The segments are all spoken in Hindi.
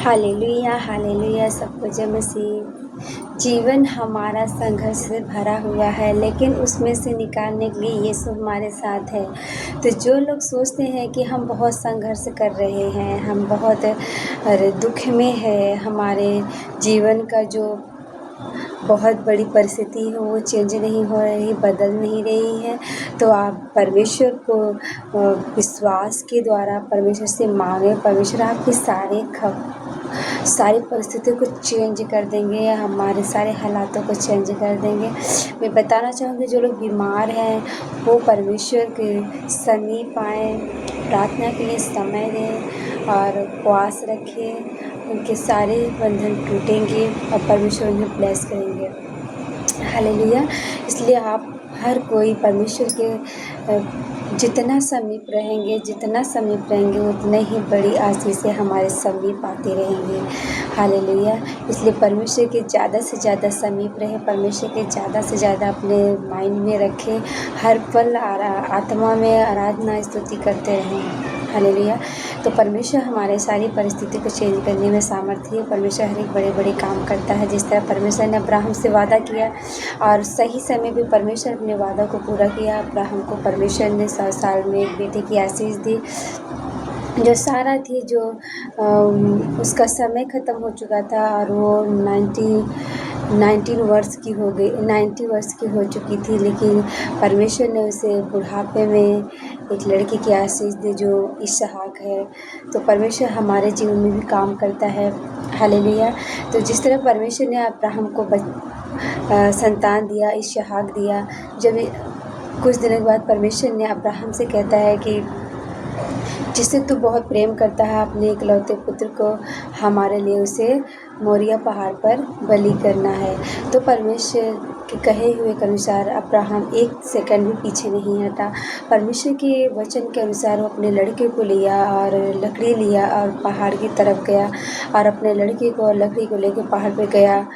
हालेलुया हालेलुया, सबको जय मसीह। जीवन हमारा संघर्ष से भरा हुआ है, लेकिन उसमें से निकालने के लिए यीशु हमारे साथ है। तो जो लोग सोचते हैं कि हम बहुत संघर्ष कर रहे हैं, हम बहुत दुख में है, हमारे जीवन का जो बहुत बड़ी परिस्थिति है वो चेंज नहीं हो रही, बदल नहीं रही है, तो आप परमेश्वर को विश्वास के द्वारा परमेश्वर से मांगे। परमेश्वर आपकी सारी परिस्थितियों को चेंज कर देंगे, हमारे सारे हालातों को चेंज कर देंगे। मैं बताना चाहूँगी जो लोग बीमार हैं वो परमेश्वर के समीप आएँ, प्रार्थना के लिए समय दें और उपवास रखें। उनके सारे बंधन टूटेंगे और परमेश्वर उन्हें ब्लेस करेंगे। हालेलुया। इसलिए आप हर कोई परमेश्वर के जितना समीप रहेंगे उतने ही बड़ी आशीषें हमारे समीप आती रहेंगी। हालेलुया। इसलिए परमेश्वर के ज़्यादा से ज़्यादा समीप रहें, परमेश्वर के ज़्यादा से ज़्यादा अपने माइंड में रखें, हर पल आत्मा में आराधना स्तुति करते रहें। हालेलुया। तो परमेश्वर हमारे सारी परिस्थिति को चेंज करने में सामर्थ्य है। परमेश्वर हर एक बड़े बड़े काम करता है। जिस तरह परमेश्वर ने अब्राहम से वादा किया और सही समय पे परमेश्वर अपने वादा को पूरा किया। अब्राहम को परमेश्वर ने 100 साल में एक बेटे की आशीष दी। जो सारा थी जो उसका समय ख़त्म हो चुका था और वो 90 वर्ष की हो चुकी थी, लेकिन परमेश्वर ने उसे बुढ़ापे में एक लड़के की आशीष दी जो इसहाक है। तो परमेश्वर हमारे जीवन में भी काम करता है। हालेलुया। तो जिस तरह परमेश्वर ने अब्राहम को संतान दिया, इसहाक दिया, जब कुछ दिनों के बाद परमेश्वर ने अब्राहम से कहता है कि जिससे तू बहुत प्रेम करता है अपने इकलौते पुत्र को हमारे लिए उसे मोरिया पहाड़ पर बलि करना है। तो परमेश्वर के कहे हुए के अनुसार अब्राहम एक सेकंड भी पीछे नहीं हटा। परमेश्वर के वचन के अनुसार वो अपने लड़के को लिया और लकड़ी लिया और पहाड़ की तरफ गया और अपने लड़के को और लकड़ी को लेकर पहाड़ पर गया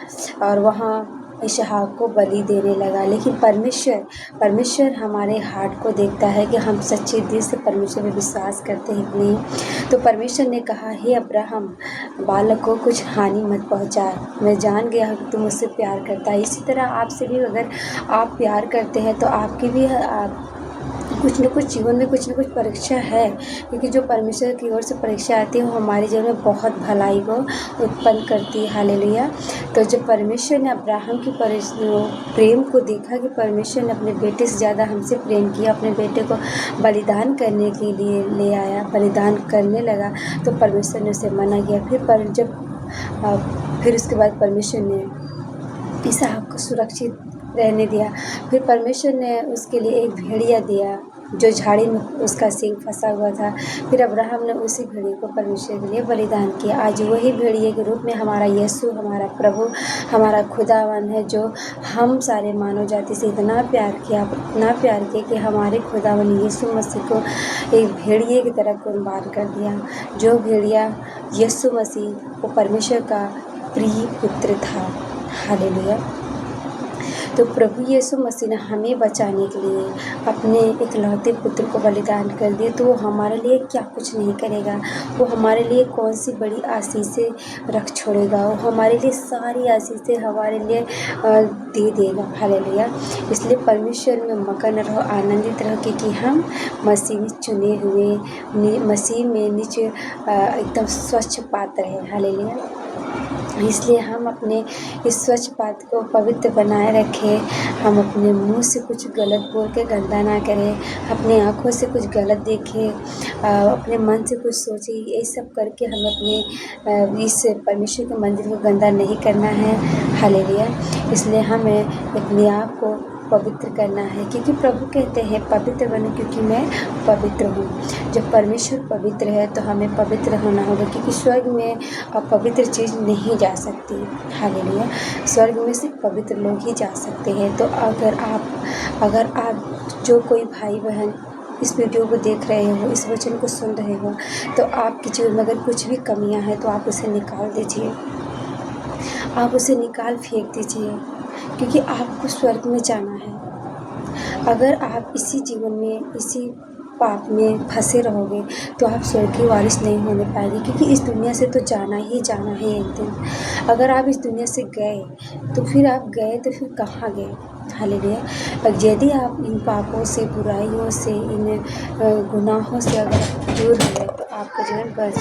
और वहाँ इसहाक को बलि देने लगा। लेकिन परमेश्वर हमारे हार्ट को देखता है कि हम सच्चे दिल से परमेश्वर में विश्वास करते हैं कि नहीं। तो परमेश्वर ने कहा, हे अब्राहम, बालक को कुछ हानि मत पहुंचा, मैं जान गया कि तुम मुझसे प्यार करता है। इसी तरह आपसे भी अगर आप प्यार करते हैं तो आपकी भी कुछ न कुछ जीवन में कुछ न कुछ परीक्षा है, क्योंकि जो परमेश्वर की ओर से परीक्षा आती है वो हमारे जीवन में बहुत भलाई को उत्पन्न करती है। हालेलुया। तो जब परमेश्वर ने अब्राहम की प्रेम को देखा कि परमेश्वर ने अपने बेटे से ज़्यादा हमसे प्रेम किया, अपने बेटे को बलिदान करने के लिए ले आया, बलिदान करने लगा, तो परमेश्वर ने उसे मना किया। फिर उसके बाद परमेश्वर ने इसहाक को सुरक्षित रहने दिया। फिर परमेश्वर ने उसके लिए एक भेड़िया दिया जो झाड़ी में उसका सींग फंसा हुआ था। फिर अब्राहम ने उसी भेड़िए को परमेश्वर के लिए बलिदान किया। आज वही भेड़िए के रूप में हमारा यीशु, हमारा प्रभु, हमारा खुदावन है, जो हम सारे मानव जाति से इतना प्यार किया कि हमारे खुदावन यीशु मसीह को एक भेड़िए की तरह कुर्बान कर दिया। जो भेड़िया यीशु मसीह वो परमेश्वर का प्रिय पुत्र था। हालेलुया। तो प्रभु यीशु मसीह ने हमें बचाने के लिए अपने इकलौते पुत्र को बलिदान कर दिया, तो वो हमारे लिए क्या कुछ नहीं करेगा। वो हमारे लिए कौन सी बड़ी आशीषें रख छोड़ेगा। वो हमारे लिए सारी आशीषें हमारे लिए दे देगा। हालेलुया। इसलिए परमेश्वर में मगन रहो, आनंदित रहो, क्योंकि हम मसीह में चुने हुए, मसीह में नीचे एकदम स्वच्छ पात्र है। हालेलुया। इसलिए हम अपने इस स्वच्छ पात्र को पवित्र बनाए रखें। हम अपने मुंह से कुछ गलत बोल के गंदा ना करें, अपने आँखों से कुछ गलत देखें, अपने मन से कुछ सोचें। ये सब करके हम अपने इस परमेश्वर के मंदिर को गंदा नहीं करना है। हालेलुया। इसलिए हमें अपने आप को पवित्र करना है, क्योंकि प्रभु कहते हैं पवित्र बनो क्योंकि मैं पवित्र हूँ। जब परमेश्वर पवित्र है तो हमें पवित्र होना होगा, क्योंकि स्वर्ग में अपवित्र चीज़ नहीं जा सकती। हालेलुया। स्वर्ग में सिर्फ पवित्र लोग ही जा सकते हैं। तो अगर आप जो कोई भाई बहन इस वीडियो को देख रहे हो, इस वचन को सुन रहे हो, तो आपके जीवन में अगर कुछ भी कमियां हैं तो आप उसे निकाल दीजिए, आप उसे निकाल फेंक दीजिए, क्योंकि आपको स्वर्ग में जाना है। अगर आप इसी जीवन में, इसी पाप में फंसे रहोगे तो आप स्वर्ग की वारिस नहीं होने पाएंगे, क्योंकि इस दुनिया से तो जाना है एक दिन। अगर आप इस दुनिया से गए तो फिर आप गए तो फिर कहाँ गए? हालेलुया। यदि आप इन पापों से, बुराइयों से, इन गुनाहों से अगर दूर हुए तो आपका जीवन बच